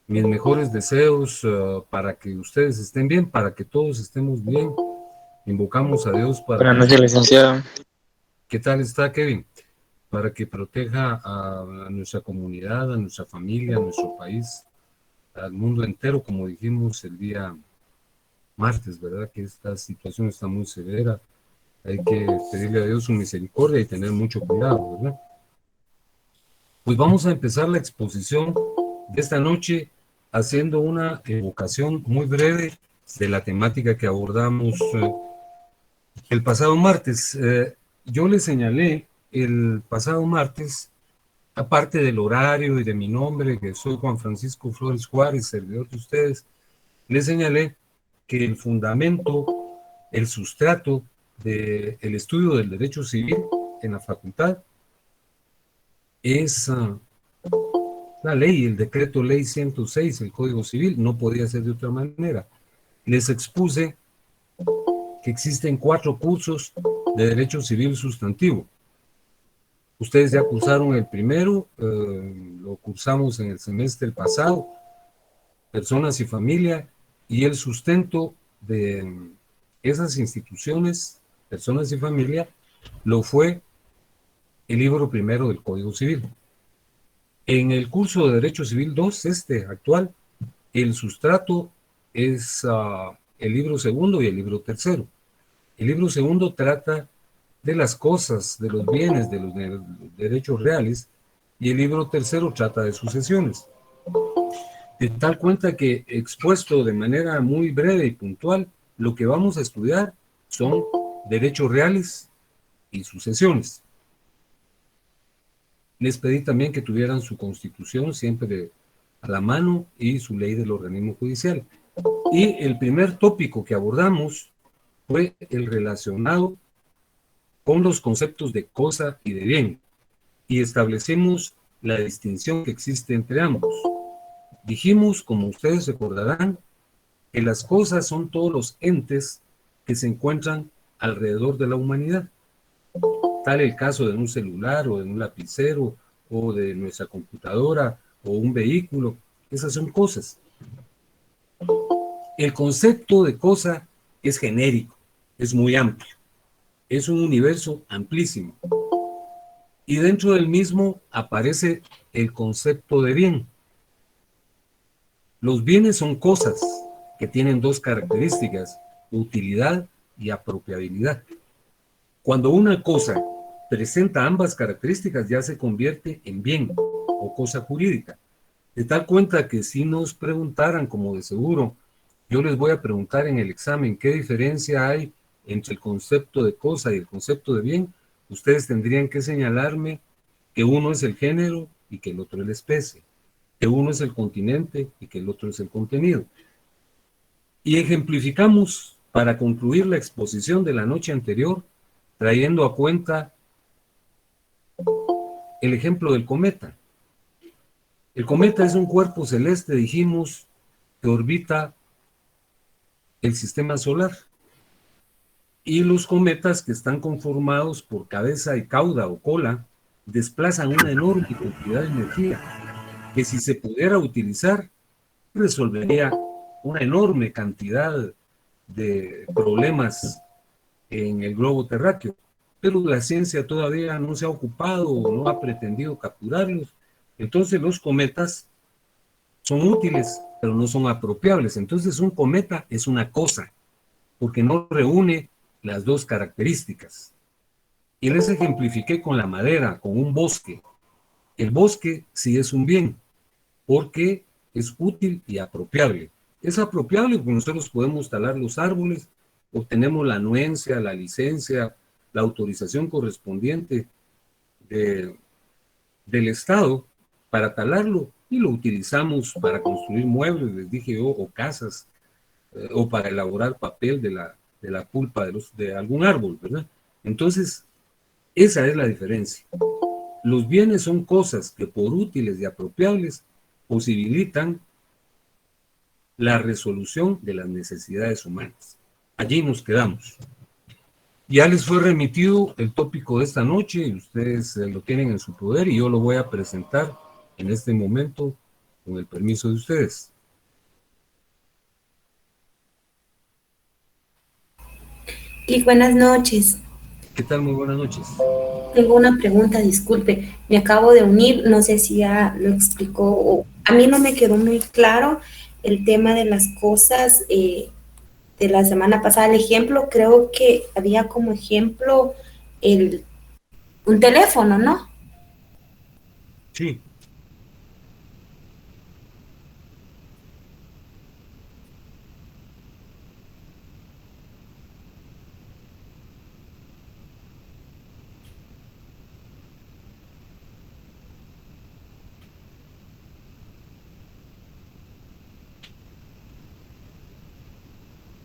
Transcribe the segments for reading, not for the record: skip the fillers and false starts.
Mis mejores deseos para que ustedes estén bien, para que todos estemos bien. Invocamos a Dios para Buenas que... noches, licenciado. ¿Qué tal está, Kevin? Para que proteja a nuestra comunidad, a nuestra familia, a nuestro país, al mundo entero, como dijimos el día martes, ¿verdad? Que esta situación está muy severa. Hay que pedirle a Dios su misericordia y tener mucho cuidado, ¿verdad? Pues vamos a empezar la exposición de esta noche haciendo una evocación muy breve de la temática que abordamos el pasado martes. Yo le señalé el pasado martes, aparte del horario y de mi nombre, que soy Juan Francisco Flores Juárez, servidor de ustedes, le señalé que el fundamento, el sustrato del estudio del derecho civil en la facultad es la ley, el decreto ley 106, el Código Civil, no podía ser de otra manera. Les expuse que existen 4 cursos de derecho civil sustantivo. Ustedes ya cursaron el primero, lo cursamos en el semestre pasado, personas y familia, y el sustento de esas instituciones, personas y familia, lo fue el libro primero del Código Civil. En el curso de Derecho Civil 2, este actual, el sustrato es el libro segundo y el libro tercero. El libro segundo trata de las cosas, de los bienes, de los derechos reales, y el libro tercero trata de sucesiones. De tal cuenta que, expuesto de manera muy breve y puntual, lo que vamos a estudiar son derechos reales y sucesiones. Les pedí también que tuvieran su constitución siempre a la mano y su ley del organismo judicial. Y el primer tópico que abordamos fue el relacionado con los conceptos de cosa y de bien, y establecimos la distinción que existe entre ambos. Dijimos, como ustedes recordarán, que las cosas son todos los entes que se encuentran alrededor de la humanidad. Tal el caso de un celular o de un lapicero o de nuestra computadora o un vehículo. Esas son cosas. El concepto de cosa es genérico, es muy amplio, es un universo amplísimo. Y dentro del mismo aparece el concepto de bien. Los bienes son cosas que tienen 2 características, utilidad y apropiabilidad. Cuando una cosa presenta ambas características, ya se convierte en bien o cosa jurídica. De tal cuenta que si nos preguntaran, como de seguro, yo les voy a preguntar en el examen qué diferencia hay entre el concepto de cosa y el concepto de bien, ustedes tendrían que señalarme que uno es el género y que el otro es la especie, que uno es el continente y que el otro es el contenido. Y ejemplificamos para concluir la exposición de la noche anterior, trayendo a cuenta el ejemplo del cometa. El cometa es un cuerpo celeste, dijimos, que orbita el sistema solar. Y los cometas, que están conformados por cabeza y cauda o cola, desplazan una enorme cantidad de energía que, si se pudiera utilizar, resolvería una enorme cantidad de problemas en el globo terráqueo. Pero la ciencia todavía no se ha ocupado o no ha pretendido capturarlos. Entonces los cometas son útiles, pero no son apropiables. Entonces un cometa es una cosa, porque no reúne las 2 características. Y les ejemplifiqué con la madera, con un bosque. El bosque sí es un bien, porque es útil y apropiable. Es apropiable porque nosotros podemos talar los árboles, obtenemos la anuencia, la licencia, la autorización correspondiente del Estado para talarlo y lo utilizamos para construir muebles, les dije yo, o casas, o para elaborar papel de la pulpa de algún árbol, ¿verdad? Entonces, esa es la diferencia. Los bienes son cosas que, por útiles y apropiables, posibilitan la resolución de las necesidades humanas. Allí nos quedamos. Ya les fue remitido el tópico de esta noche y ustedes lo tienen en su poder, y yo lo voy a presentar en este momento con el permiso de ustedes. Y buenas noches. ¿Qué tal? Muy buenas noches. Tengo una pregunta, disculpe. Me acabo de unir, no sé si ya lo explicó o a mí no me quedó muy claro el tema de las cosas de la semana pasada. El ejemplo, creo que había como ejemplo el, un teléfono, ¿no? Sí.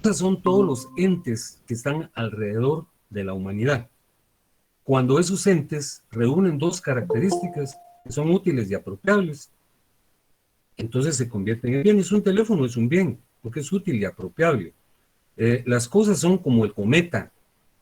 Esos son todos los entes que están alrededor de la humanidad. Cuando esos entes reúnen dos características que son útiles y apropiables, entonces se convierten en bienes. Un teléfono es un bien, porque es útil y apropiable. Las cosas son como el cometa,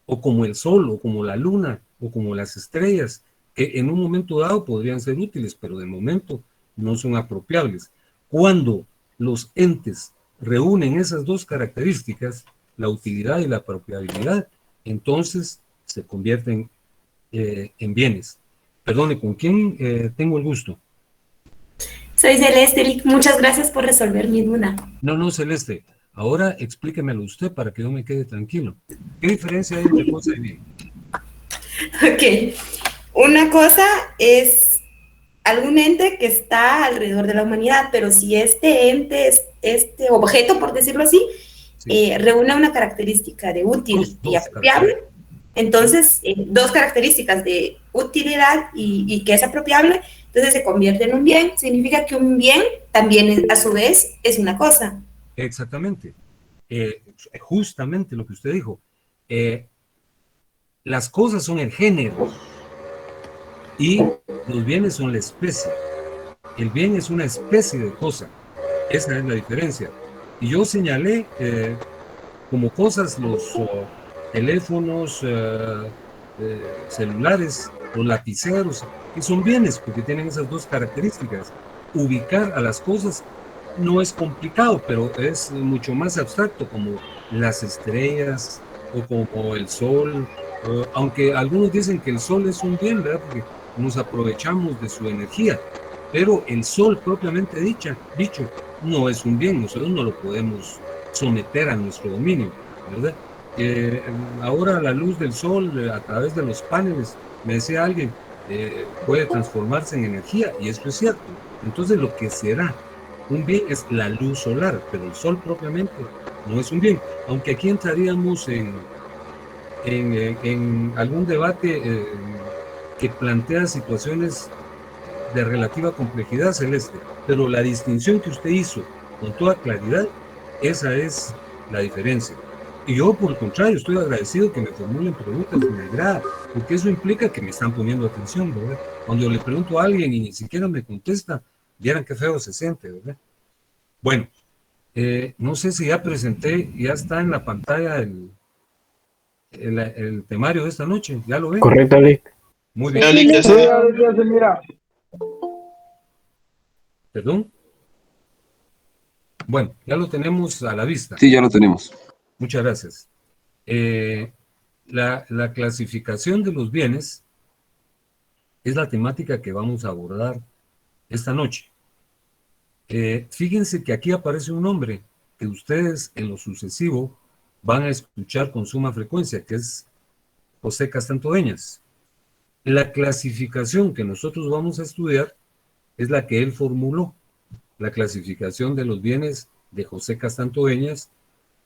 o como el sol, o como la luna, o como las estrellas, que en un momento dado podrían ser útiles, pero de momento no son apropiables. Cuando los entes reúnen esas dos características, la utilidad y la apropiabilidad, entonces se convierten en bienes. Perdone, ¿con quién tengo el gusto? Soy Celeste, y muchas gracias por resolver mi duda. No, no, Celeste. Ahora explíquemelo usted para que yo me quede tranquilo. ¿Qué diferencia hay entre cosa y bien? Ok, una cosa es algún ente que está alrededor de la humanidad, pero si este ente, este objeto, por decirlo así, Sí, reúne una característica de útil y dos apropiable, características. entonces dos características de utilidad y que es apropiable, entonces se convierte en un bien, significa que un bien también a su vez es una cosa. Exactamente. Eh, Justamente lo que usted dijo. Eh, las cosas son el género y los bienes son la especie. El bien es una especie de cosa. Esa es la diferencia. Y yo señalé como cosas los teléfonos, celulares, los lapiceros, que son bienes porque tienen esas dos características. Ubicar a las cosas no es complicado, pero es mucho más abstracto, como las estrellas o como el sol, aunque algunos dicen que el sol es un bien, ¿verdad? Porque nos aprovechamos de su energía, pero el sol propiamente dicho no es un bien, nosotros no lo podemos someter a nuestro dominio, ¿verdad? Eh, Ahora la luz del sol a través de los paneles, me decía alguien, puede transformarse en energía, y eso es cierto. Entonces lo que será un bien es la luz solar, pero el sol propiamente no es un bien, aunque aquí entraríamos en algún debate que plantea situaciones de relativa complejidad, Celeste, pero la distinción que usted hizo con toda claridad, esa es la diferencia. Y yo, por el contrario, estoy agradecido que me formulen preguntas, me agrada, porque eso implica que me están poniendo atención, ¿verdad? Cuando yo le pregunto a alguien y ni siquiera me contesta, vieran qué feo se siente, ¿verdad? Bueno, no sé si ya presenté, ya está en la pantalla el temario de esta noche, ¿ya lo ven? Correcto, Lick. Muy Mira, bien. Lick, ya Sí, se... ya se mira. ¿Perdón? Bueno, ya lo tenemos a la vista. Sí, ya lo tenemos. Muchas gracias. Eh, la clasificación de los bienes es la temática que vamos a abordar esta noche. Fíjense que aquí aparece un nombre que ustedes en lo sucesivo van a escuchar con suma frecuencia, que es José Castantoveñas. La clasificación que nosotros vamos a estudiar es la que él formuló, la clasificación de los bienes de José Castantoveñas,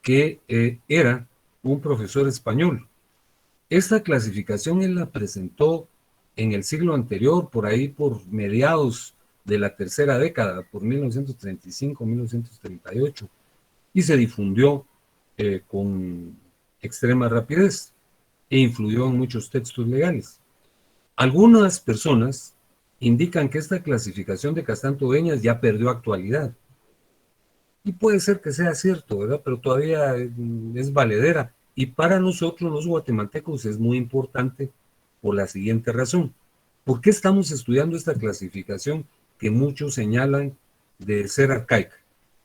que era un profesor español. Esta clasificación él la presentó en el siglo anterior, por ahí por mediados de la tercera década, por 1935-1938, y se difundió con extrema rapidez e influyó en muchos textos legales. Algunas personas indican que esta clasificación de Castantoveñas ya perdió actualidad. Y puede ser que sea cierto, ¿verdad? Pero todavía es valedera. Y para nosotros los guatemaltecos es muy importante por la siguiente razón. ¿Por qué estamos estudiando esta clasificación que muchos señalan de ser arcaica.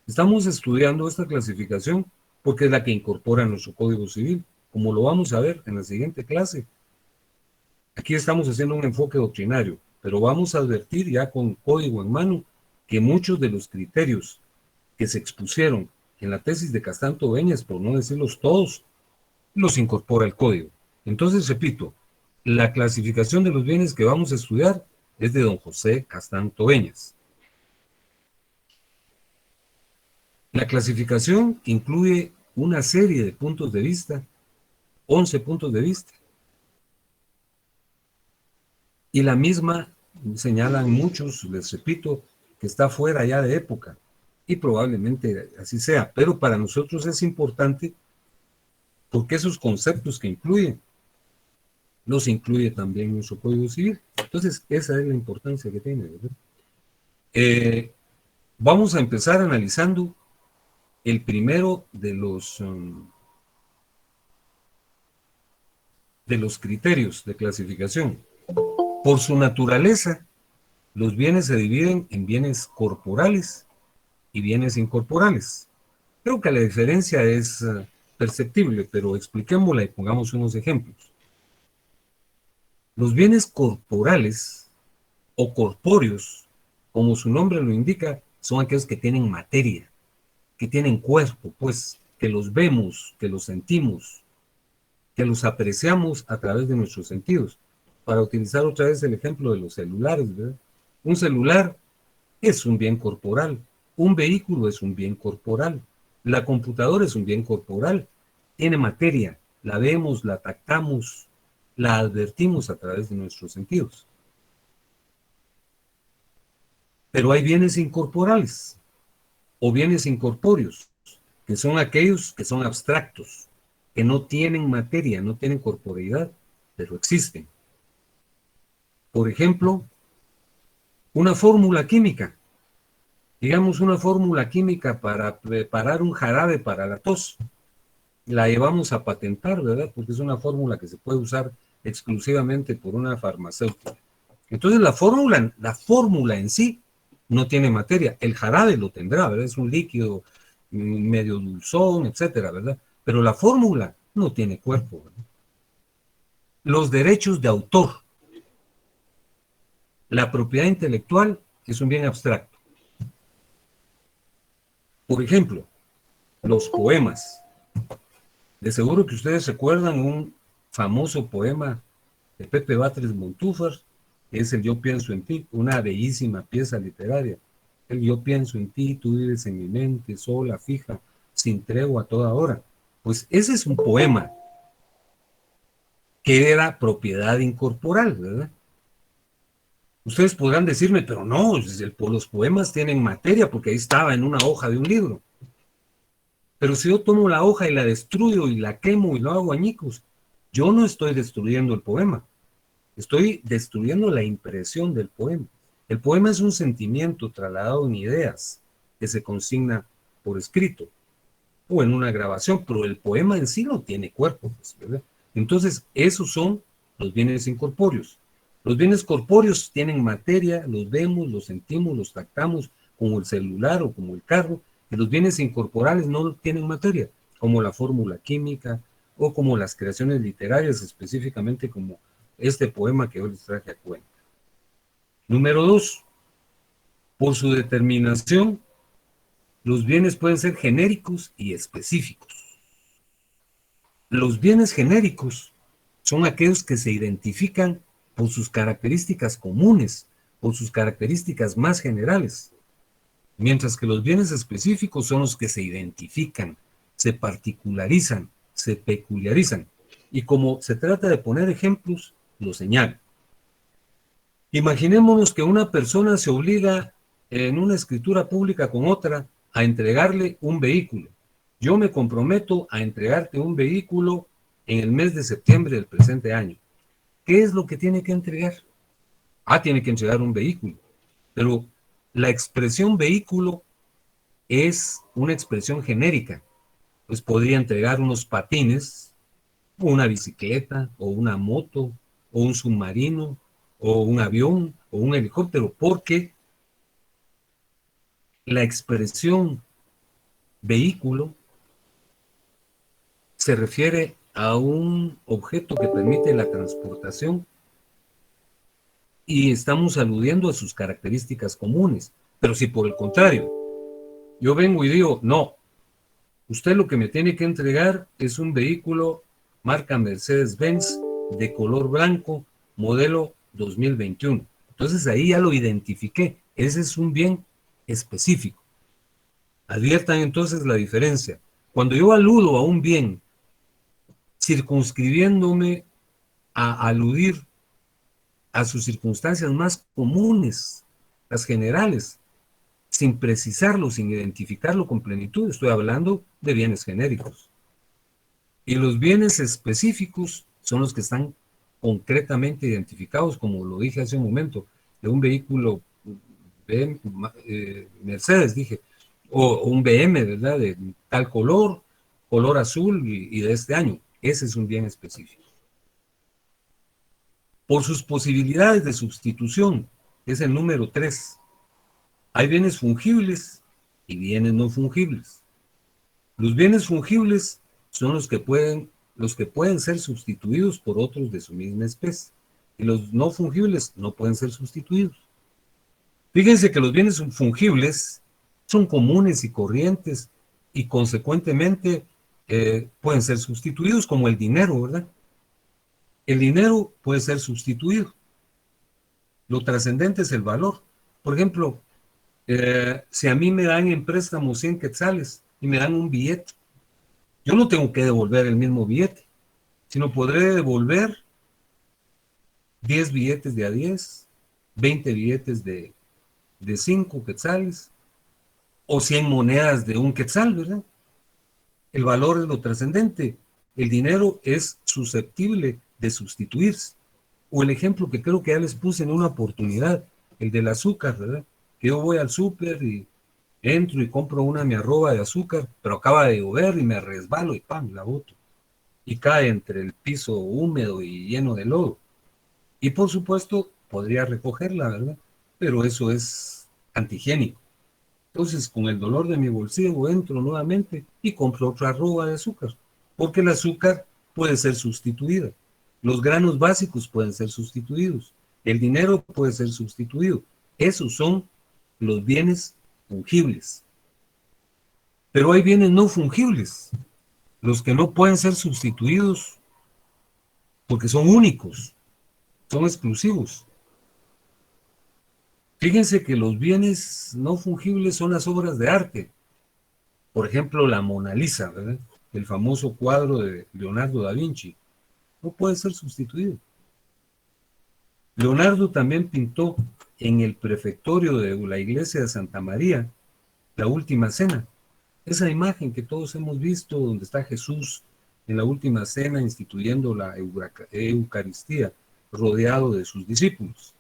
Estamos estudiando esta clasificación porque es la que incorpora nuestro Código Civil, como lo vamos a ver en la siguiente clase. Aquí estamos haciendo un enfoque doctrinario, pero vamos a advertir ya con código en mano que muchos de los criterios que se expusieron en la tesis de Castanto Beñas, por no decirlos todos, los incorpora el código. Entonces, repito, la clasificación de los bienes que vamos a estudiar es de don José Castanto Beñas. La clasificación incluye una serie de puntos de vista, 11 puntos de vista, y la misma señalan muchos, les repito, que está fuera ya de época, y probablemente así sea, pero para nosotros es importante porque esos conceptos que incluye, los incluye también nuestro Código Civil. Entonces, esa es la importancia que tiene, ¿verdad? Vamos a empezar analizando el primero de los criterios de clasificación. Por su naturaleza, los bienes se dividen en bienes corporales y bienes incorporales. Creo que la diferencia es perceptible, pero expliquémosla y pongamos unos ejemplos. Los bienes corporales o corpóreos, como su nombre lo indica, son aquellos que tienen materia, que tienen cuerpo, pues, que los vemos, que los sentimos, que los apreciamos a través de nuestros sentidos. Para utilizar otra vez el ejemplo de los celulares, ¿verdad? Un celular es un bien corporal, un vehículo es un bien corporal, la computadora es un bien corporal, tiene materia, la vemos, la tactamos, la advertimos a través de nuestros sentidos. Pero hay bienes incorporales o bienes incorpóreos, que son aquellos que son abstractos, que no tienen materia, no tienen corporeidad, pero existen. Por ejemplo, una fórmula química. Digamos una fórmula química para preparar un jarabe para la tos. La llevamos a patentar, ¿verdad? Porque es una fórmula que se puede usar exclusivamente por una farmacéutica. Entonces la fórmula en sí no tiene materia. El jarabe lo tendrá, ¿verdad? Es un líquido medio dulzón, etcétera, ¿verdad? Pero la fórmula no tiene cuerpo, ¿verdad? Los derechos de autor. La propiedad intelectual es un bien abstracto. Por ejemplo, los poemas. De seguro que ustedes recuerdan un famoso poema de Pepe Batres Montúfar, que es el Yo pienso en ti, una bellísima pieza literaria. El Yo pienso en ti, tú vives en mi mente, sola, fija, sin tregua a toda hora. Pues ese es un poema que era propiedad incorporal, ¿verdad? Ustedes podrán decirme, pero no, los poemas tienen materia porque ahí estaba en una hoja de un libro. Pero si yo tomo la hoja y la destruyo y la quemo y lo hago añicos, yo no estoy destruyendo el poema, estoy destruyendo la impresión del poema. El poema es un sentimiento trasladado en ideas que se consigna por escrito o en una grabación, pero el poema en sí no tiene cuerpo, pues, ¿verdad? Entonces, esos son los bienes incorpóreos. Los bienes corpóreos tienen materia, los vemos, los sentimos, los tactamos, como el celular o como el carro, y los bienes incorporales no tienen materia, como la fórmula química o como las creaciones literarias, específicamente como este poema que hoy les traje a cuenta. Número 2, por su determinación, los bienes pueden ser genéricos y específicos. Los bienes genéricos son aquellos que se identifican por sus características comunes, por sus características más generales, mientras que los bienes específicos son los que se identifican, se particularizan, se peculiarizan, y como se trata de poner ejemplos, lo señalo. Imaginémonos que una persona se obliga en una escritura pública con otra a entregarle un vehículo. Yo me comprometo a entregarte un vehículo en el mes de septiembre del presente año. ¿Qué es lo que tiene que entregar? Tiene que entregar un vehículo. Pero la expresión vehículo es una expresión genérica. Pues podría entregar unos patines, o una bicicleta, o una moto, o un submarino, o un avión, o un helicóptero, porque la expresión vehículo se refiere a un objeto que permite la transportación y estamos aludiendo a sus características comunes. Pero si por el contrario, yo vengo y digo, no, usted lo que me tiene que entregar es un vehículo marca Mercedes-Benz de color blanco, modelo 2021. Entonces ahí ya lo identifiqué. Ese es un bien específico. Adviertan entonces la diferencia. Cuando yo aludo a un bien, circunscribiéndome a aludir a sus circunstancias más comunes, las generales, sin precisarlo, sin identificarlo con plenitud, estoy hablando de bienes genéricos. Y los bienes específicos son los que están concretamente identificados, como lo dije hace un momento, de un vehículo Mercedes, dije, o un BM, ¿verdad? De tal color, color azul y de este año. Ese es un bien específico. Por sus posibilidades de sustitución, es el número 3. Hay bienes fungibles y bienes no fungibles. Los bienes fungibles son los que pueden ser sustituidos por otros de su misma especie. Y los no fungibles no pueden ser sustituidos. Fíjense que los bienes fungibles son comunes y corrientes y consecuentemente pueden ser sustituidos, como el dinero, ¿verdad? El dinero puede ser sustituido. Lo trascendente es el valor. Por ejemplo, si a mí me dan en préstamo 100 quetzales y me dan un billete, yo no tengo que devolver el mismo billete, sino podré devolver 10 billetes de a 10, 20 billetes de 5 quetzales o 100 monedas de un quetzal, ¿verdad? El valor es lo trascendente. El dinero es susceptible de sustituirse. O el ejemplo que creo que ya les puse en una oportunidad, el del azúcar, ¿verdad? Que yo voy al súper y entro y compro una mi arroba de azúcar, pero acaba de llover y me resbalo y ¡pam! La boto. Y cae entre el piso húmedo y lleno de lodo. Y por supuesto, podría recogerla, ¿verdad? Pero eso es antihigiénico. Entonces, con el dolor de mi bolsillo, entro nuevamente y compro otra arroba de azúcar, porque el azúcar puede ser sustituida. Los granos básicos pueden ser sustituidos. El dinero puede ser sustituido. Esos son los bienes fungibles. Pero hay bienes no fungibles, los que no pueden ser sustituidos porque son únicos, son exclusivos. Fíjense que los bienes no fungibles son las obras de arte. Por ejemplo, la Mona Lisa, ¿verdad? El famoso cuadro de Leonardo da Vinci. No puede ser sustituido. Leonardo también pintó en el prefectorio de la iglesia de Santa María la Última Cena. Esa imagen que todos hemos visto donde está Jesús en la Última Cena instituyendo la Eucaristía rodeado de sus discípulos.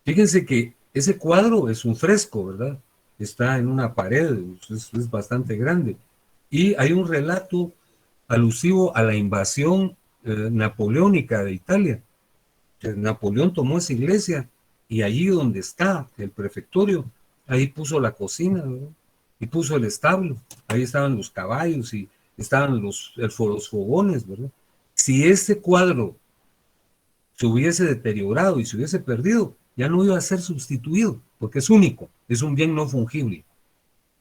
Fíjense que ese cuadro es un fresco, ¿verdad? Está en una pared, es bastante grande. Y hay un relato alusivo a la invasión napoleónica de Italia. Napoleón tomó esa iglesia y allí donde está el prefectorio, ahí puso la cocina, ¿verdad? Y puso el establo. Ahí estaban los caballos y estaban los fogones, ¿verdad? Si este cuadro se hubiese deteriorado y se hubiese perdido, ya no iba a ser sustituido, porque es único, es un bien no fungible.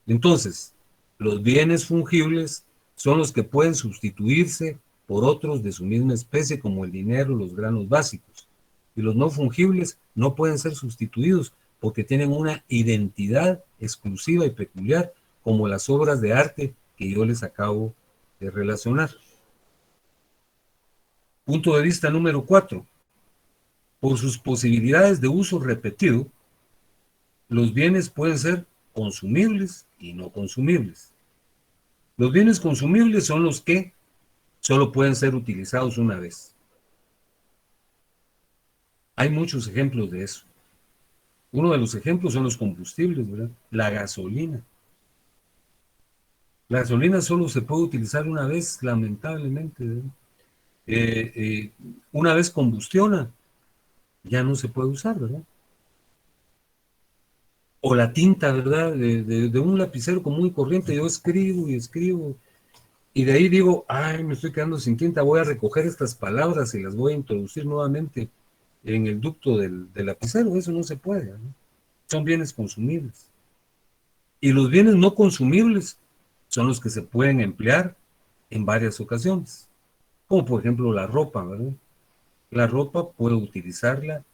Entonces, los bienes fungibles son los que pueden sustituirse por otros de su misma especie, como el dinero, los granos básicos. Y los no fungibles no pueden ser sustituidos porque tienen una identidad exclusiva y peculiar, como las obras de arte que yo les acabo de relacionar. Punto de vista número 4. Por sus posibilidades de uso repetido, los bienes pueden ser consumibles y no consumibles. Los bienes consumibles son los que solo pueden ser utilizados una vez. Hay muchos ejemplos de eso. Uno de los ejemplos son los combustibles, ¿verdad? La gasolina. La gasolina solo se puede utilizar una vez, lamentablemente, ¿verdad? Una vez combustiona, ya no se puede usar, ¿verdad? O la tinta, ¿verdad? De un lapicero común y corriente, yo escribo y escribo, y de ahí digo, ay, me estoy quedando sin tinta, voy a recoger estas palabras y las voy a introducir nuevamente en el ducto del lapicero. Eso no se puede, ¿no? Son bienes consumibles. Y los bienes no consumibles son los que se pueden emplear en varias ocasiones, como por ejemplo la ropa, ¿verdad? La ropa puedo utilizarla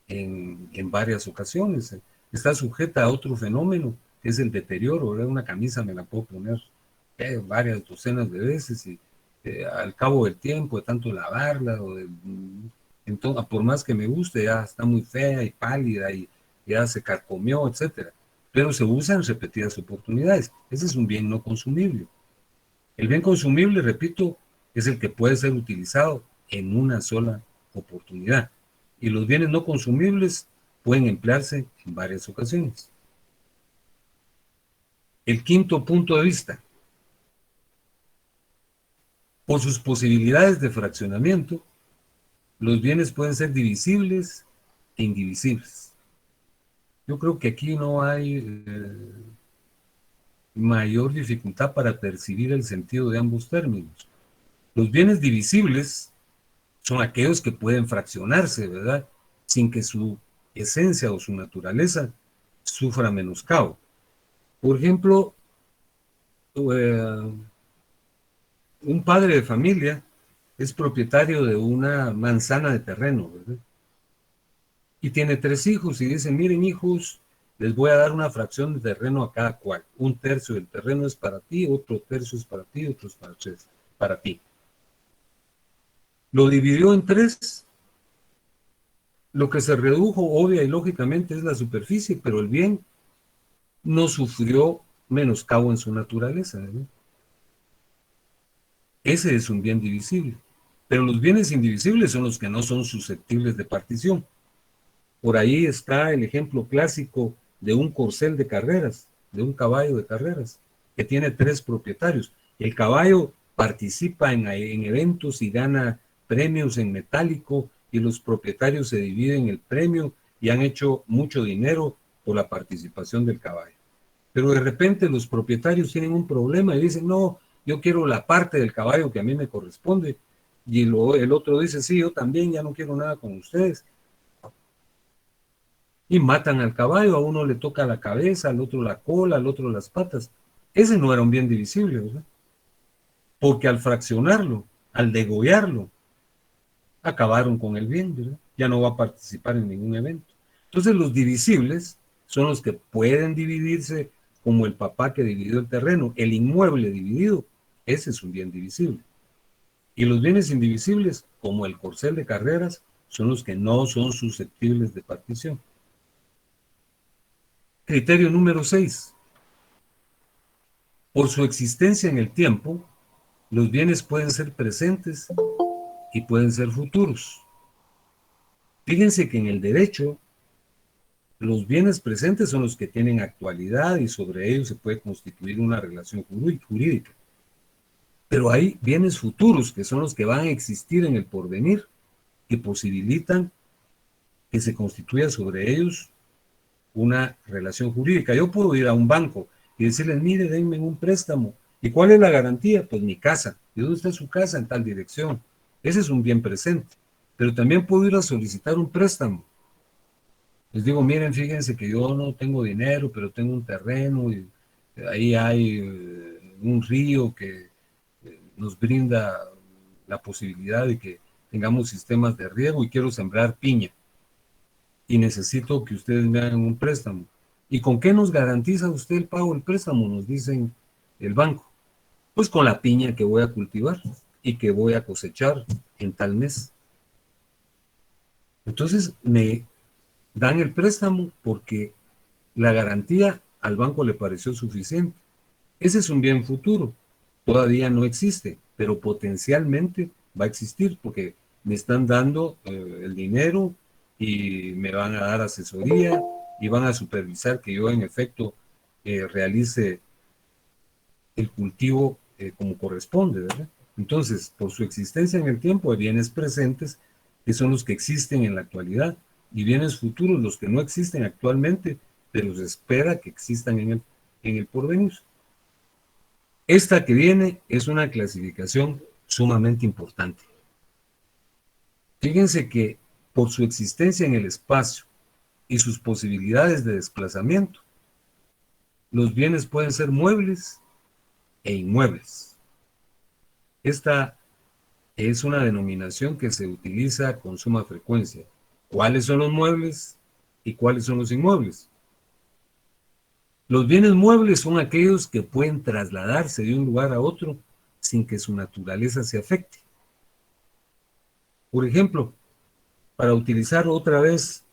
en varias ocasiones. Está sujeta a otro fenómeno, que es el deterioro, ¿verdad? Una camisa me la puedo poner varias docenas de veces y al cabo del tiempo, de tanto lavarla, entonces, por más que me guste, ya está muy fea y pálida y ya se carcomió, etcétera. Pero se usa en repetidas oportunidades. Ese es un bien no consumible. El bien consumible, repito, es el que puede ser utilizado en una sola oportunidad. Y los bienes no consumibles pueden emplearse en varias ocasiones. El quinto punto de vista. Por sus posibilidades de fraccionamiento, los bienes pueden ser divisibles e indivisibles. Yo creo que aquí no hay mayor dificultad para percibir el sentido de ambos términos. Los bienes divisibles son aquellos que pueden fraccionarse, ¿verdad? Sin que su esencia o su naturaleza sufra menoscabo. Por ejemplo, un padre de familia es propietario de una manzana de terreno, ¿verdad? Y tiene 3 hijos y dice, miren hijos, les voy a dar una fracción de terreno a cada cual. 1/3 del terreno es para ti, otro tercio es para ti, otro es para ti. Lo dividió en 3. Lo que se redujo, obvia y lógicamente, es la superficie, pero el bien no sufrió menoscabo en su naturaleza, ¿no? Ese es un bien divisible. Pero los bienes indivisibles son los que no son susceptibles de partición. Por ahí está el ejemplo clásico de un corcel de carreras, de un caballo de carreras, que tiene 3 propietarios. El caballo participa en eventos y gana premios en metálico, y los propietarios se dividen el premio y han hecho mucho dinero por la participación del caballo. Pero de repente los propietarios tienen un problema y dicen, no, yo quiero la parte del caballo que a mí me corresponde. Y el otro dice, sí, yo también ya no quiero nada con ustedes. Y matan al caballo, a uno le toca la cabeza, al otro la cola, al otro las patas. Ese no era un bien divisible, ¿verdad? Porque al fraccionarlo, al degollarlo, acabaron con el bien, ¿verdad? Ya no va a participar en ningún evento. Entonces los divisibles son los que pueden dividirse, como el papá que dividió el terreno, el inmueble dividido, ese es un bien divisible. Y los bienes indivisibles, como el corcel de carreras, son los que no son susceptibles de partición. Criterio número 6. Por su existencia en el tiempo, los bienes pueden ser presentes y pueden ser futuros. Fíjense que en el derecho, los bienes presentes son los que tienen actualidad y sobre ellos se puede constituir una relación jurídica. Pero hay bienes futuros que son los que van a existir en el porvenir, que posibilitan que se constituya sobre ellos una relación jurídica. Yo puedo ir a un banco y decirles, mire, denme un préstamo. ¿Y cuál es la garantía? Pues mi casa. ¿Y dónde está su casa? En tal dirección. Ese es un bien presente. Pero también puedo ir a solicitar un préstamo. Les digo, miren, fíjense que yo no tengo dinero, pero tengo un terreno y ahí hay un río que nos brinda la posibilidad de que tengamos sistemas de riego y quiero sembrar piña. Y necesito que ustedes me hagan un préstamo. ¿Y con qué nos garantiza usted el pago del préstamo? Nos dicen el banco. Pues con la piña que voy a cultivar y que voy a cosechar en tal mes. Entonces me dan el préstamo porque la garantía al banco le pareció suficiente. Ese es un bien futuro. Todavía no existe, pero potencialmente va a existir porque me están dando el dinero y me van a dar asesoría y van a supervisar que yo en efecto realice el cultivo como corresponde, ¿verdad? Entonces, por su existencia en el tiempo, hay bienes presentes que son los que existen en la actualidad y bienes futuros, los que no existen actualmente, pero se espera que existan en el porvenir. Esta que viene es una clasificación sumamente importante. Fíjense que por su existencia en el espacio y sus posibilidades de desplazamiento, los bienes pueden ser muebles e inmuebles. Esta es una denominación que se utiliza con suma frecuencia. ¿Cuáles son los muebles y cuáles son los inmuebles? Los bienes muebles son aquellos que pueden trasladarse de un lugar a otro sin que su naturaleza se afecte. Por ejemplo, para utilizar otra vez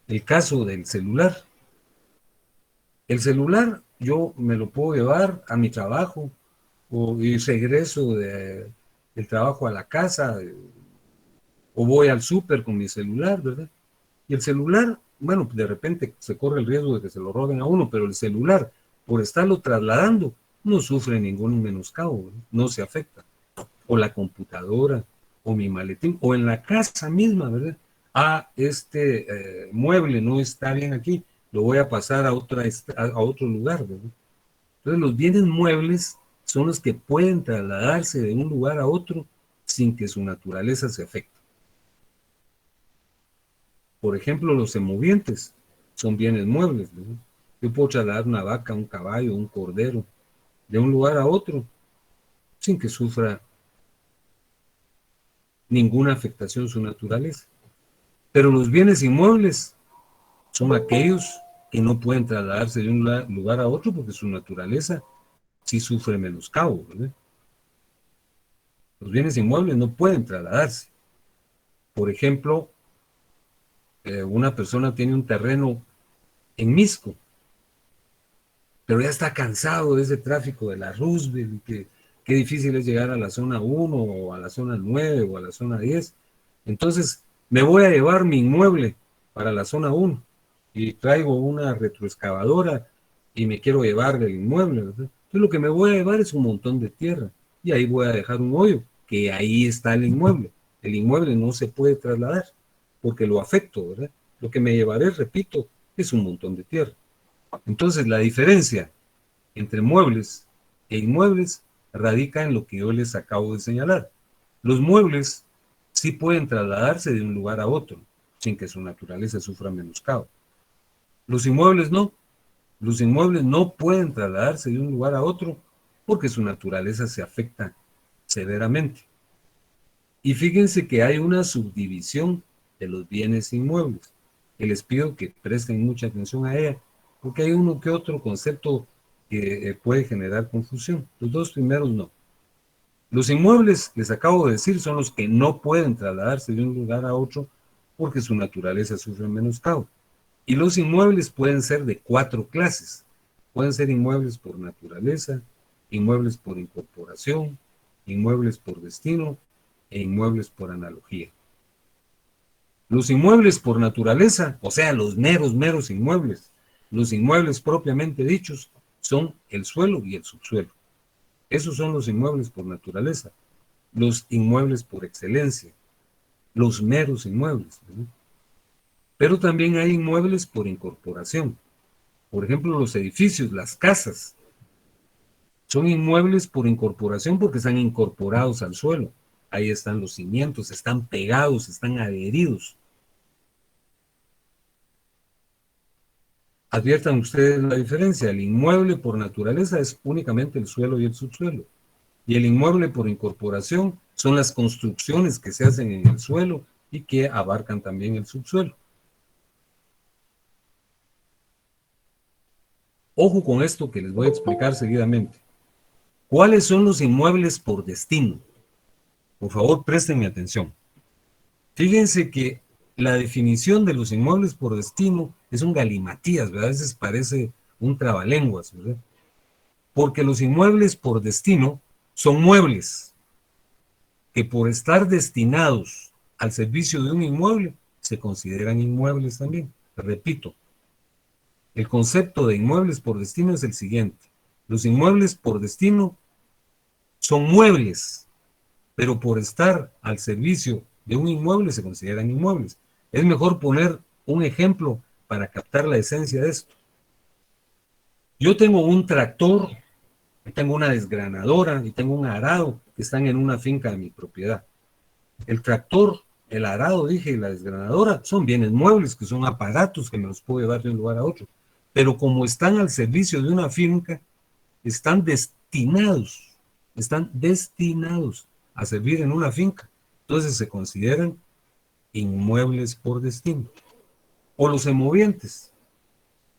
el caso del celular. El celular yo me lo puedo llevar a mi trabajo y regreso del trabajo a la casa o voy al súper con mi celular, ¿verdad? Y el celular, bueno, de repente se corre el riesgo de que se lo roben a uno, pero el celular, por estarlo trasladando, no sufre ningún menoscabo, ¿verdad? No se afecta. O la computadora, o mi maletín, o en la casa misma, ¿verdad? Este mueble no está bien aquí, lo voy a pasar a otro lugar, ¿verdad? Entonces los bienes muebles son los que pueden trasladarse de un lugar a otro sin que su naturaleza se afecte. Por ejemplo, los semovientes son bienes muebles, ¿verdad? Yo puedo trasladar una vaca, un caballo, un cordero de un lugar a otro sin que sufra ninguna afectación su naturaleza. Pero los bienes inmuebles son aquellos que no pueden trasladarse de un lugar a otro porque su naturaleza sí sufre menoscabo, ¿verdad? Los bienes inmuebles no pueden trasladarse. Por ejemplo, una persona tiene un terreno en Misco, pero ya está cansado de ese tráfico de la Roosevelt, que qué difícil es llegar a la zona 1 o a la zona 9 o a la zona 10. Entonces, me voy a llevar mi inmueble para la zona 1 y traigo una retroexcavadora y me quiero llevar del inmueble, ¿verdad? Entonces, lo que me voy a llevar es un montón de tierra y ahí voy a dejar un hoyo, que ahí está el inmueble. El inmueble no se puede trasladar porque lo afecto, ¿verdad? Lo que me llevaré, repito, es un montón de tierra. Entonces, la diferencia entre muebles e inmuebles radica en lo que yo les acabo de señalar. Los muebles sí pueden trasladarse de un lugar a otro, sin que su naturaleza sufra menoscabo. Los inmuebles no. Los inmuebles no pueden trasladarse de un lugar a otro porque su naturaleza se afecta severamente. Y fíjense que hay una subdivisión de los bienes inmuebles, que les pido que presten mucha atención a ella, porque hay uno que otro concepto que puede generar confusión. Los dos primeros no. Los inmuebles, les acabo de decir, son los que no pueden trasladarse de un lugar a otro porque su naturaleza sufre menoscabo. Y los inmuebles pueden ser de 4 clases. Pueden ser inmuebles por naturaleza, inmuebles por incorporación, inmuebles por destino e inmuebles por analogía. Los inmuebles por naturaleza, o sea, los meros inmuebles, los inmuebles propiamente dichos, son el suelo y el subsuelo. Esos son los inmuebles por naturaleza, los inmuebles por excelencia, los meros inmuebles, ¿verdad? Pero también hay inmuebles por incorporación. Por ejemplo, los edificios, las casas, son inmuebles por incorporación porque están incorporados al suelo. Ahí están los cimientos, están pegados, están adheridos. Adviertan ustedes la diferencia. El inmueble por naturaleza es únicamente el suelo y el subsuelo. Y el inmueble por incorporación son las construcciones que se hacen en el suelo y que abarcan también el subsuelo. Ojo con esto que les voy a explicar seguidamente. ¿Cuáles son los inmuebles por destino? Por favor, préstenme atención. Fíjense que la definición de los inmuebles por destino es un galimatías, ¿verdad? A veces parece un trabalenguas, ¿verdad? Porque los inmuebles por destino son muebles que por estar destinados al servicio de un inmueble se consideran inmuebles también. Repito, el concepto de inmuebles por destino es el siguiente. Los inmuebles por destino son muebles, pero por estar al servicio de un inmueble se consideran inmuebles. Es mejor poner un ejemplo para captar la esencia de esto. Yo tengo un tractor, tengo una desgranadora y tengo un arado que están en una finca de mi propiedad. El tractor, el arado, dije, y la desgranadora son bienes muebles, que son aparatos que me los puedo llevar de un lugar a otro. Pero como están al servicio de una finca, están destinados a servir en una finca. Entonces se consideran inmuebles por destino. O los semovientes.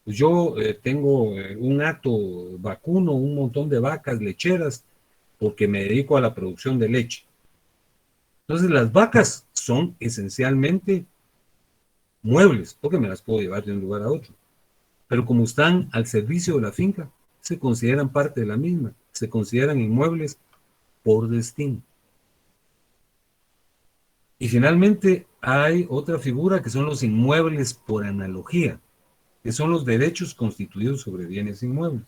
Pues yo tengo un hato vacuno, un montón de vacas lecheras, porque me dedico a la producción de leche. Entonces las vacas son esencialmente muebles, porque me las puedo llevar de un lugar a otro. Pero como están al servicio de la finca, se consideran parte de la misma, se consideran inmuebles por destino. Y finalmente hay otra figura que son los inmuebles por analogía, que son los derechos constituidos sobre bienes inmuebles.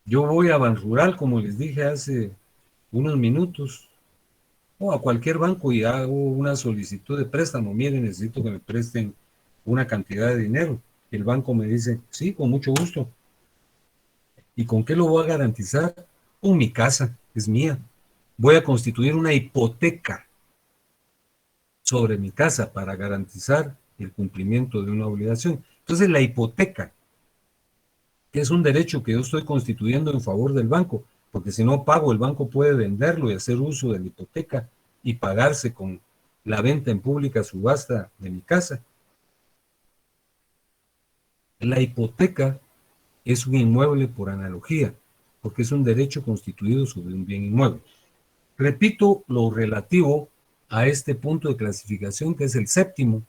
Yo voy a Banrural, como les dije hace unos minutos, o a cualquier banco y hago una solicitud de préstamo. Miren, necesito que me presten una cantidad de dinero. El banco me dice, sí, con mucho gusto. ¿Y con qué lo voy a garantizar? Con mi casa, es mía. Voy a constituir una hipoteca sobre mi casa para garantizar el cumplimiento de una obligación. Entonces, la hipoteca, que es un derecho que yo estoy constituyendo en favor del banco, porque si no pago, el banco puede venderlo y hacer uso de la hipoteca y pagarse con la venta en pública subasta de mi casa. La hipoteca es un inmueble por analogía, porque es un derecho constituido sobre un bien inmueble. Repito lo relativo a este punto de clasificación, que es el séptimo.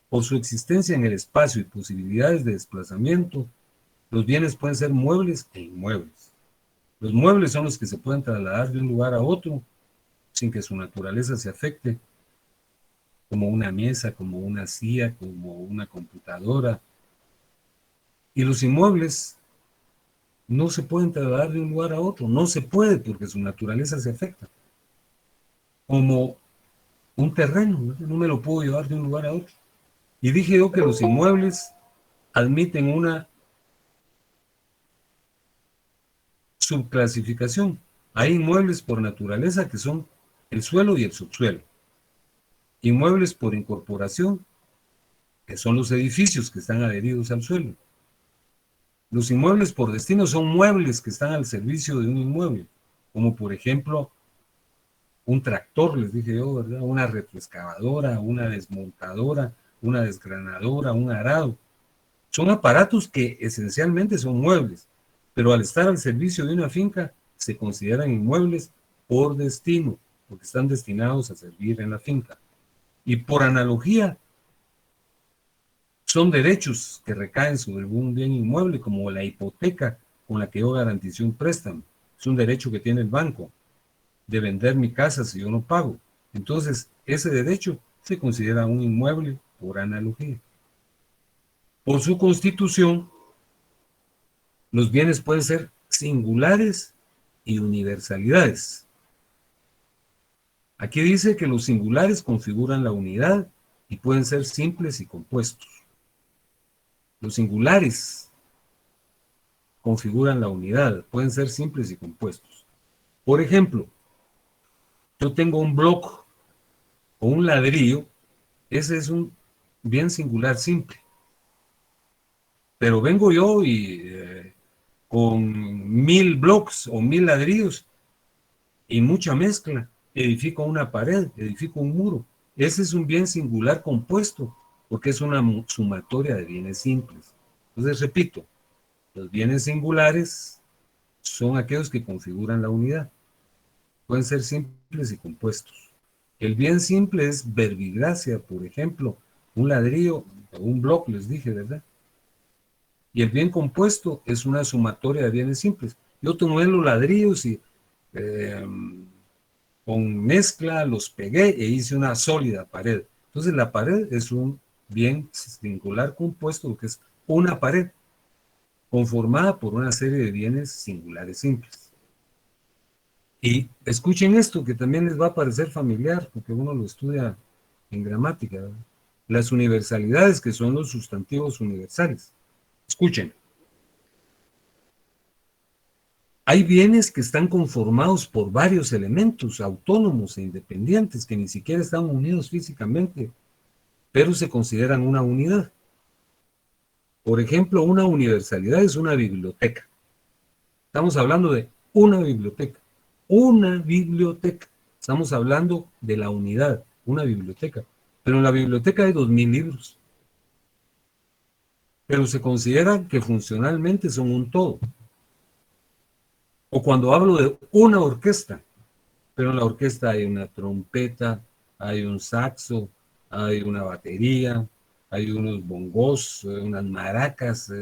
Por su existencia en el espacio y posibilidades de desplazamiento, los bienes pueden ser muebles e inmuebles. Los muebles son los que se pueden trasladar de un lugar a otro sin que su naturaleza se afecte, como una mesa, como una silla, como una computadora. Y los inmuebles no se pueden trasladar de un lugar a otro, no se puede porque su naturaleza se afecta. Como un terreno, no me lo puedo llevar de un lugar a otro. Y dije yo que los inmuebles admiten una subclasificación. Hay inmuebles por naturaleza que son el suelo y el subsuelo. Inmuebles por incorporación, que son los edificios que están adheridos al suelo. Los inmuebles por destino son muebles que están al servicio de un inmueble, como por ejemplo un tractor, les dije yo, ¿verdad? Una retroexcavadora, una desmontadora, una desgranadora, un arado. Son aparatos que esencialmente son muebles, pero al estar al servicio de una finca se consideran inmuebles por destino, porque están destinados a servir en la finca. Y por analogía, son derechos que recaen sobre un bien inmueble, como la hipoteca con la que yo garantizo un préstamo. Es un derecho que tiene el banco de vender mi casa si yo no pago. Entonces, ese derecho se considera un inmueble por analogía. Por su constitución, los bienes pueden ser singulares y universalidades. Aquí dice que los singulares configuran la unidad y pueden ser simples y compuestos. Los singulares configuran la unidad, pueden ser simples y compuestos. Por ejemplo, yo tengo un bloque o un ladrillo, ese es un bien singular simple. Pero vengo yo y con 1000 bloques o 1000 ladrillos y mucha mezcla, edifico una pared, edifico un muro. Ese es un bien singular compuesto, porque es una sumatoria de bienes simples. Entonces, repito, los bienes singulares son aquellos que configuran la unidad. Pueden ser simples y compuestos. El bien simple es verbigracia, por ejemplo, un ladrillo o un bloque, les dije, ¿verdad? Y el bien compuesto es una sumatoria de bienes simples. Yo tomé los ladrillos y con mezcla los pegué e hice una sólida pared. Entonces la pared es un bien singular compuesto, que es una pared conformada por una serie de bienes singulares simples. Y escuchen esto, que también les va a parecer familiar, porque uno lo estudia en gramática, ¿verdad? Las universalidades, que son los sustantivos universales. Escuchen. Hay bienes que están conformados por varios elementos autónomos e independientes que ni siquiera están unidos físicamente, pero se consideran una unidad. Por ejemplo, una universalidad es una biblioteca. Estamos hablando de una biblioteca. Una biblioteca. Estamos hablando de la unidad, una biblioteca. Pero en la biblioteca hay 2000 libros. Pero se considera que funcionalmente son un todo. O cuando hablo de una orquesta, pero en la orquesta hay una trompeta, hay un saxo, hay una batería, hay unos bongos, unas maracas,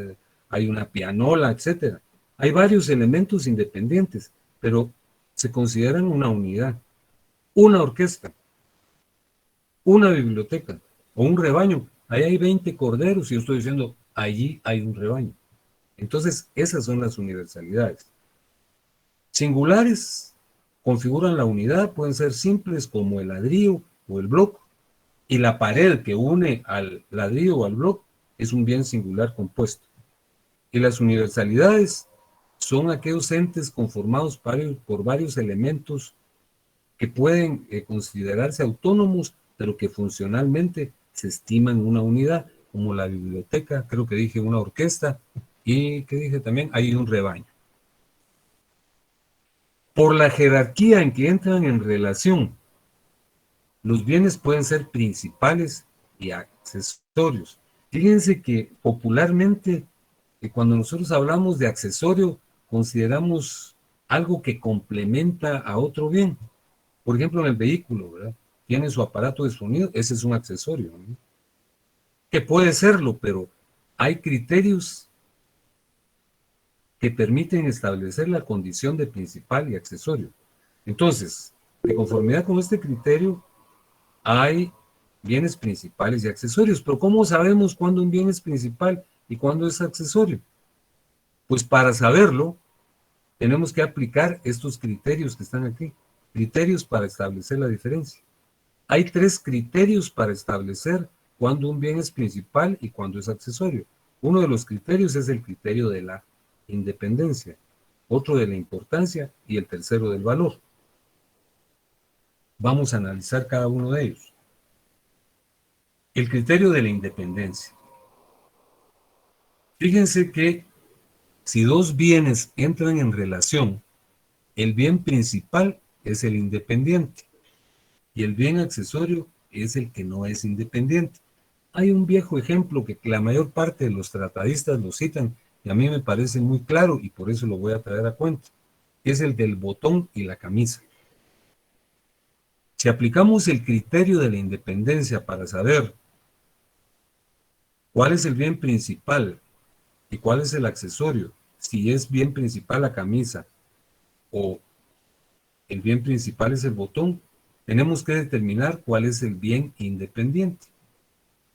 hay una pianola, etc. Hay varios elementos independientes, pero se consideran una unidad. Una orquesta, una biblioteca o un rebaño. Ahí hay 20 corderos y yo estoy diciendo, allí hay un rebaño. Entonces, esas son las universalidades. Singulares configuran la unidad, pueden ser simples como el ladrillo o el bloque, y la pared que une al ladrillo o al bloque es un bien singular compuesto. Y las universalidades son aquellos entes conformados por varios elementos que pueden considerarse autónomos, pero que funcionalmente se estiman una unidad, como la biblioteca, creo que dije una orquesta, y que dije también, hay un rebaño. Por la jerarquía en que entran en relación, los bienes pueden ser principales y accesorios. Fíjense que popularmente, cuando nosotros hablamos de accesorio, consideramos algo que complementa a otro bien. Por ejemplo, en el vehículo, ¿verdad? Tiene su aparato de sonido, ese es un accesorio, ¿no? Que puede serlo, pero hay criterios que permiten establecer la condición de principal y accesorio. Entonces, de conformidad con este criterio, hay bienes principales y accesorios. Pero ¿cómo sabemos cuándo un bien es principal y cuándo es accesorio? Pues para saberlo, tenemos que aplicar estos criterios que están aquí. Criterios para establecer la diferencia. Hay 3 criterios para establecer cuándo un bien es principal y cuándo es accesorio. Uno de los criterios es el criterio de la independencia, otro de la importancia y el tercero del valor. Vamos a analizar cada uno de ellos. El criterio de la independencia. Fíjense que si dos bienes entran en relación, el bien principal es el independiente y el bien accesorio es el que no es independiente. Hay un viejo ejemplo que la mayor parte de los tratadistas lo citan y a mí me parece muy claro y por eso lo voy a traer a cuenta, que es el del botón y la camisa. Si aplicamos el criterio de la independencia para saber cuál es el bien principal y cuál es el accesorio, si es bien principal la camisa o el bien principal es el botón, tenemos que determinar cuál es el bien independiente.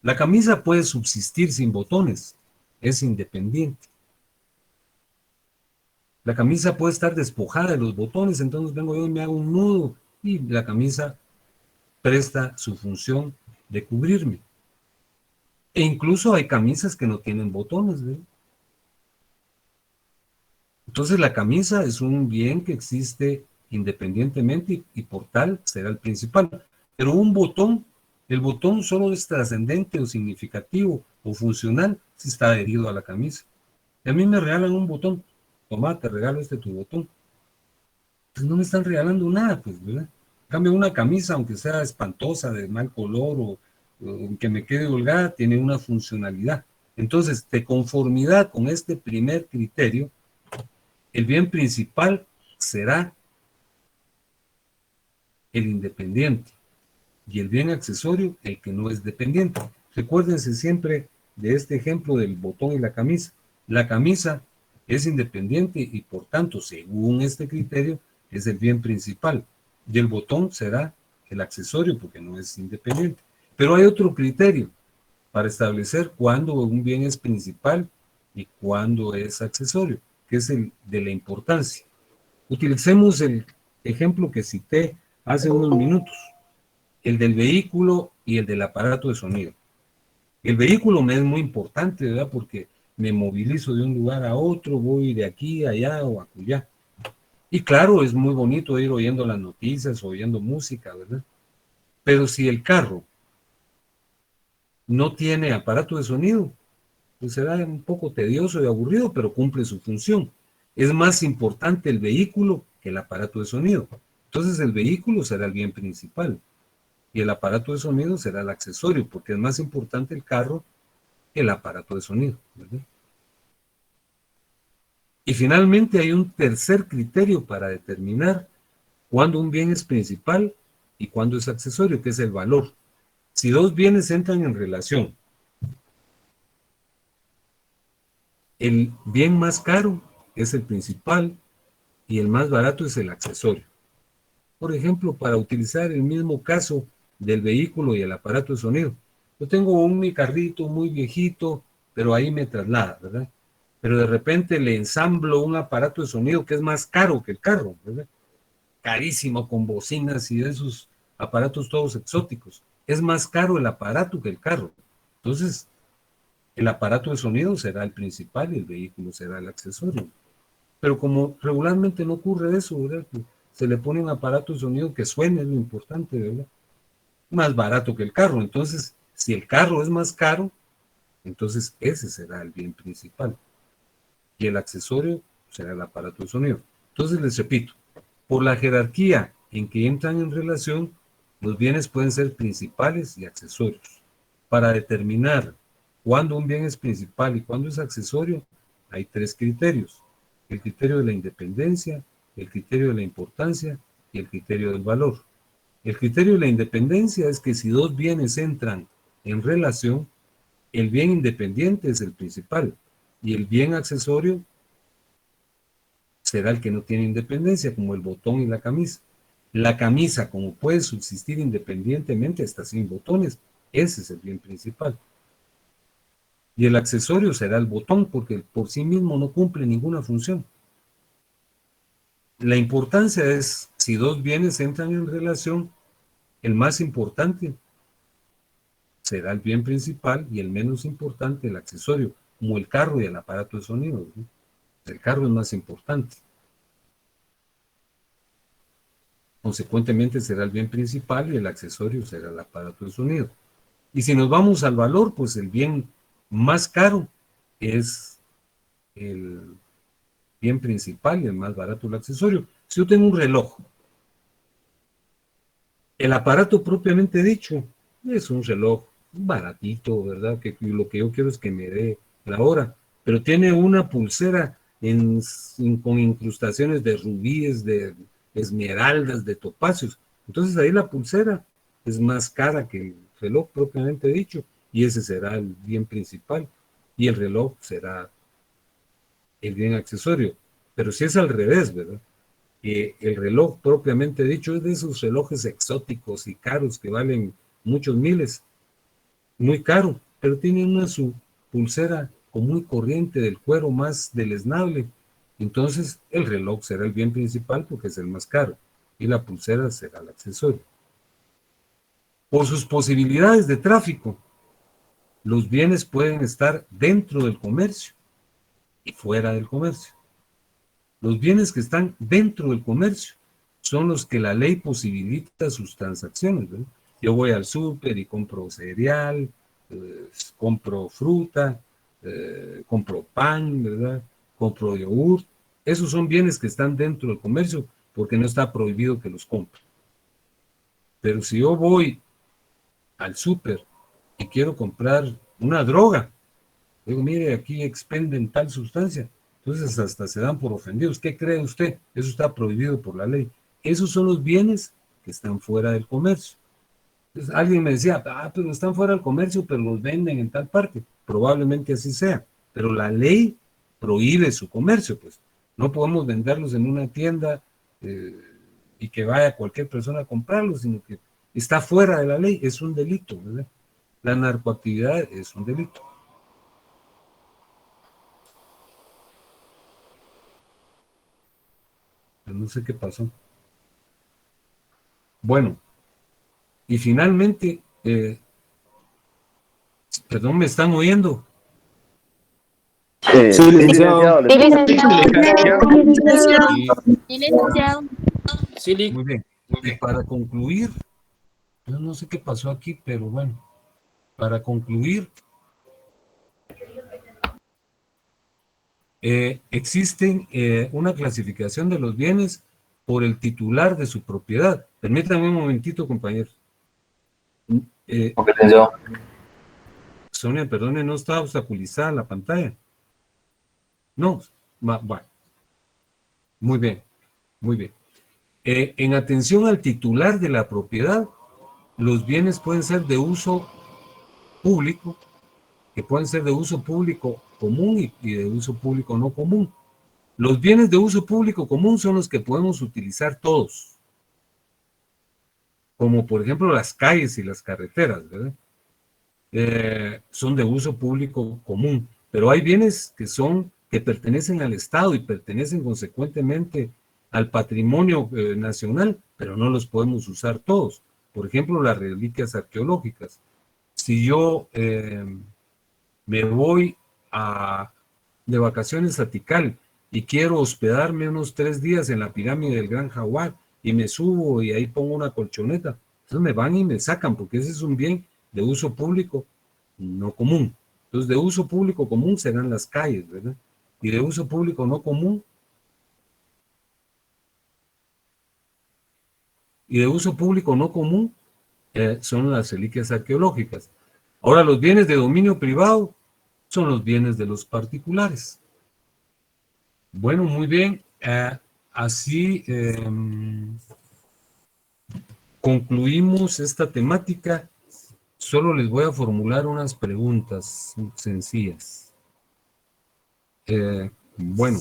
La camisa puede subsistir sin botones, es independiente. La camisa puede estar despojada de los botones, entonces vengo yo y me hago un nudo y la camisa presta su función de cubrirme. E incluso hay camisas que no tienen botones, ¿ve? Entonces la camisa es un bien que existe independientemente y por tal será el principal. Pero un botón, el botón solo es trascendente o significativo o funcional si está adherido a la camisa. Y a mí me regalan un botón, toma, te regalo tu botón. Pues no me están regalando nada, pues, ¿verdad? En cambio, una camisa, aunque sea espantosa, de mal color o que me quede holgada, tiene una funcionalidad. Entonces, de conformidad con este primer criterio, el bien principal será el independiente y el bien accesorio el que no es dependiente. Recuérdense siempre de este ejemplo del botón y la camisa. La camisa es independiente y por tanto, según este criterio, es el bien principal y el botón será el accesorio porque no es independiente. Pero hay otro criterio para establecer cuándo un bien es principal y cuándo es accesorio, que es el de la importancia. Utilicemos el ejemplo que cité hace unos minutos, el del vehículo y el del aparato de sonido. El vehículo me es muy importante, ¿verdad? Porque me movilizo de un lugar a otro, voy de aquí a allá o acullá. Y claro, es muy bonito ir oyendo las noticias, oyendo música, ¿verdad? Pero si el carro no tiene aparato de sonido, pues será un poco tedioso y aburrido, pero cumple su función. Es más importante el vehículo que el aparato de sonido. Entonces el vehículo será el bien principal y el aparato de sonido será el accesorio, porque es más importante el carro que el aparato de sonido, ¿verdad? Y finalmente hay un tercer criterio para determinar cuándo un bien es principal y cuándo es accesorio, que es el valor. Si dos bienes entran en relación, el bien más caro es el principal y el más barato es el accesorio. Por ejemplo, para utilizar el mismo caso del vehículo y el aparato de sonido. Yo tengo mi carrito muy viejito, pero ahí me traslada, ¿verdad? Pero de repente le ensamblo un aparato de sonido que es más caro que el carro, ¿verdad? Carísimo, con bocinas y de esos aparatos todos exóticos. Es más caro el aparato que el carro. Entonces, el aparato de sonido será el principal y el vehículo será el accesorio. Pero como regularmente no ocurre eso, ¿verdad? Se le pone un aparato de sonido que suene, es lo importante, ¿verdad? Más barato que el carro. Entonces, si el carro es más caro, entonces ese será el bien principal. Y el accesorio será el aparato de sonido. Entonces, les repito, por la jerarquía en que entran en relación, los bienes pueden ser principales y accesorios. Para determinar cuándo un bien es principal y cuándo es accesorio, hay tres criterios. El criterio de la independencia, el criterio de la importancia y el criterio del valor. El criterio de la independencia es que si dos bienes entran en relación, el bien independiente es el principal y el bien accesorio será el que no tiene independencia, como el botón y la camisa. La camisa, como puede subsistir independientemente, está sin botones. Ese es el bien principal. Y el accesorio será el botón, porque por sí mismo no cumple ninguna función. La importancia es, si dos bienes entran en relación, el más importante será el bien principal y el menos importante el accesorio, como el carro y el aparato de sonido, ¿no? El carro es más importante. Consecuentemente será el bien principal y el accesorio será el aparato de sonido. Y si nos vamos al valor, pues el bien más caro es el bien principal y el más barato el accesorio. Si yo tengo un reloj, el aparato propiamente dicho es un reloj baratito, ¿verdad? Que lo que yo quiero es que me dé la hora, pero tiene una pulsera con incrustaciones de rubíes, de esmeraldas, de topacios. Entonces ahí la pulsera es más cara que el reloj propiamente dicho, y ese será el bien principal, y el reloj será el bien accesorio. Pero si es al revés, ¿verdad? El reloj propiamente dicho es de esos relojes exóticos y caros que valen muchos miles, muy caro, pero tiene una su pulsera común y corriente del cuero más deleznable. Entonces el reloj será el bien principal porque es el más caro y la pulsera será el accesorio. Por sus posibilidades de tráfico, los bienes pueden estar dentro del comercio y fuera del comercio. Los bienes que están dentro del comercio son los que la ley posibilita sus transacciones, ¿verdad? Yo voy al súper y compro cereal, compro fruta, compro pan, ¿verdad? Compro yogur. Esos son bienes que están dentro del comercio porque no está prohibido que los compre. Pero si yo voy al súper y quiero comprar una droga, digo, mire, aquí expenden tal sustancia. Entonces hasta se dan por ofendidos. ¿Qué cree usted? Eso está prohibido por la ley. Esos son los bienes que están fuera del comercio. Entonces, alguien me decía, pero están fuera del comercio, pero los venden en tal parte. Probablemente así sea. Pero la ley prohíbe su comercio, pues. No podemos venderlos en una tienda y que vaya cualquier persona a comprarlos, sino que está fuera de la ley. Es un delito, ¿verdad? La narcoactividad es un delito. Pero no sé qué pasó. Bueno, y finalmente, perdón, ¿me están oyendo? Sí, licenciado. Sí, licenciado. Y, Sí, licenciado. Sí, muy bien. Y para concluir, yo no sé qué pasó aquí, pero bueno, para concluir, existen una clasificación de los bienes por el titular de su propiedad. Permítanme un momentito, compañeros. Ok, licenciado. Sonia, perdone, no está obstaculizada la pantalla. No, va. Muy bien, muy bien. En atención al titular de la propiedad, los bienes pueden ser de uso público, que pueden ser de uso público común y de uso público no común. Los bienes de uso público común son los que podemos utilizar todos, como por ejemplo las calles y las carreteras, ¿verdad? Son de uso público común, pero hay bienes que pertenecen al Estado y pertenecen consecuentemente al patrimonio nacional, pero no los podemos usar todos. Por ejemplo, las reliquias arqueológicas. Si yo me voy de vacaciones a Tikal y quiero hospedarme unos 3 días en la pirámide del Gran Jaguar y me subo y ahí pongo una colchoneta, entonces me van y me sacan porque ese es un bien de uso público no común. Entonces, de uso público común serán las calles, ¿verdad? Y de uso público no común, son las reliquias arqueológicas. Ahora, los bienes de dominio privado son los bienes de los particulares. Bueno, muy bien. Así concluimos esta temática. Solo les voy a formular unas preguntas sencillas. Bueno,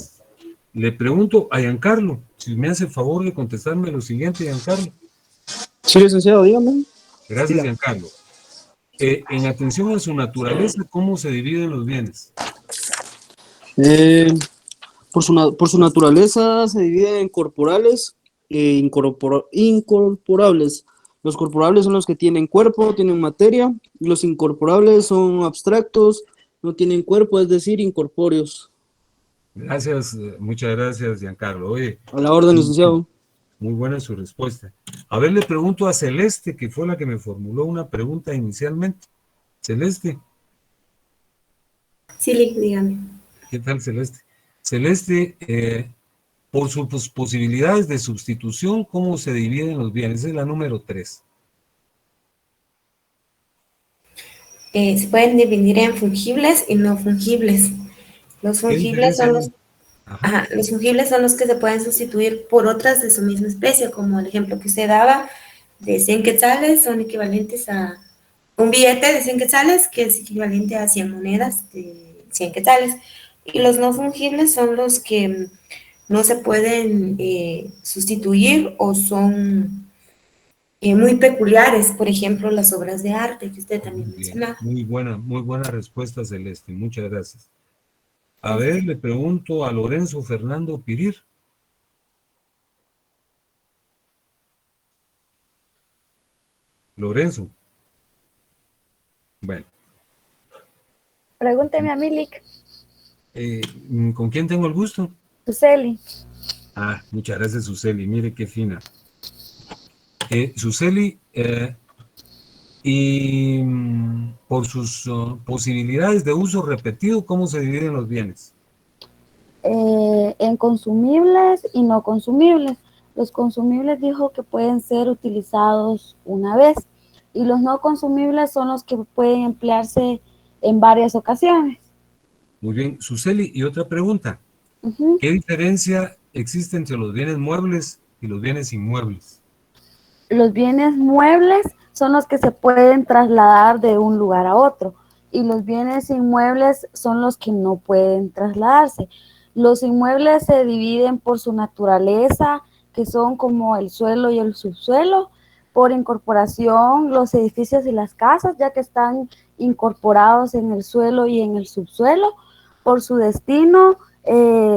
le pregunto a Giancarlo, si me hace favor de contestarme lo siguiente, Giancarlo. sí, licenciado, dígame. Gracias, Giancarlo. En atención a su naturaleza, ¿cómo se dividen los bienes? Por su naturaleza se divide en corporales e incorporables. Los corporales son los que tienen cuerpo, tienen materia, y los incorporables son abstractos, no tienen cuerpo, es decir, incorpóreos. Gracias, muchas gracias, Giancarlo. Oye, A la orden, licenciado. muy buena su respuesta. A ver, le pregunto a Celeste, que fue la que me formuló una pregunta inicialmente. Celeste. Sí, dígame. ¿Qué tal, Celeste? Celeste, por sus posibilidades de sustitución, ¿cómo se dividen los bienes? Esa es la número 3. Se pueden dividir en fungibles y no fungibles. Los ¿Qué fungibles diferencia son hay? los fungibles son los que se pueden sustituir por otras de su misma especie, como el ejemplo que usted daba de 100 quetzales, son equivalentes a un billete de 100 quetzales, que es equivalente a 100 monedas de 100 quetzales. Y los no fungibles son los que no se pueden sustituir o son muy peculiares, por ejemplo, las obras de arte que usted también mencionaba. Muy buena respuesta, Celeste. Muchas gracias. A ver, le pregunto a Lorenzo Fernando Pirir. Lorenzo. Bueno. Pregúnteme a Milik. ¿Con quién tengo el gusto? Suseli. Muchas gracias, Suseli. Mire qué fina. Suseli, y por sus posibilidades de uso repetido, ¿cómo se dividen los bienes? En consumibles y no consumibles. Los consumibles dijo que pueden ser utilizados una vez y los no consumibles son los que pueden emplearse en varias ocasiones. Muy bien, Suseli, y otra pregunta. ¿Qué diferencia existe entre los bienes muebles y los bienes inmuebles? Los bienes muebles son los que se pueden trasladar de un lugar a otro y los bienes inmuebles son los que no pueden trasladarse. Los inmuebles se dividen por su naturaleza, que son como el suelo y el subsuelo, por incorporación los edificios y las casas, ya que están incorporados en el suelo y en el subsuelo, por su destino,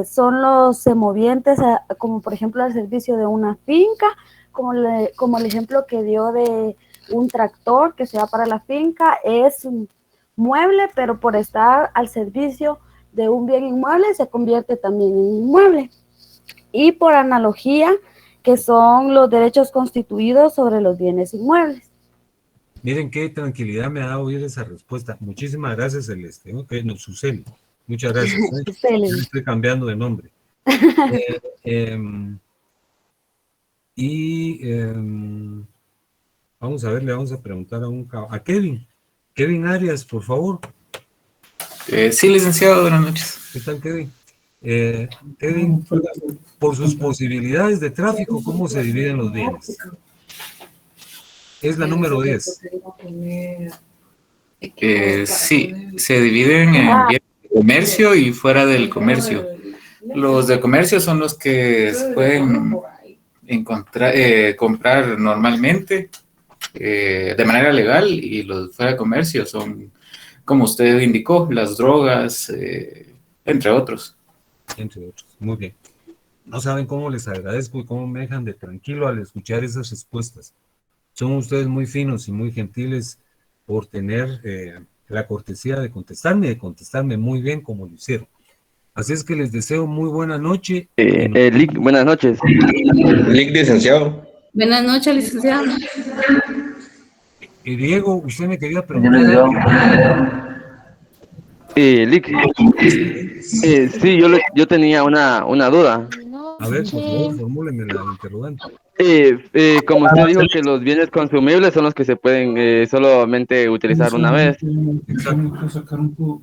son los semovientes, como por ejemplo el servicio de una finca, como el ejemplo que dio de un tractor que se da para la finca, es un mueble, pero por estar al servicio de un bien inmueble se convierte también en inmueble. Y por analogía, que son los derechos constituidos sobre los bienes inmuebles. Miren qué tranquilidad me ha dado oír esa respuesta. Muchísimas gracias, Celeste. Ok, no, Suseli. Muchas gracias. Suseli. Estoy cambiando de nombre. Vamos a ver, le vamos a preguntar a Kevin. Kevin Arias, por favor. Sí, licenciado, buenas noches. ¿Qué tal, Kevin? Kevin, por sus posibilidades de tráfico, ¿cómo se dividen los bienes? Es la número 10. Sí, se dividen en bienes de comercio y fuera del comercio. Los de comercio son los que se pueden comprar normalmente de manera legal, y los fuera de comercio son, como usted indicó, las drogas, entre otros. Entre otros, muy bien. No saben cómo les agradezco y cómo me dejan de tranquilo al escuchar esas respuestas. Son ustedes muy finos y muy gentiles por tener la cortesía de contestarme muy bien como lo hicieron. Así es que les deseo muy buena noche. Lic, buenas noches. Lic, licenciado. Buenas noches, licenciado. Diego, usted me quería preguntar. Lic, sí, yo tenía una duda. A ver, por favor, formúleme la interrogante. Como usted dijo que los bienes consumibles son los que se pueden solamente utilizar una vez. Exacto.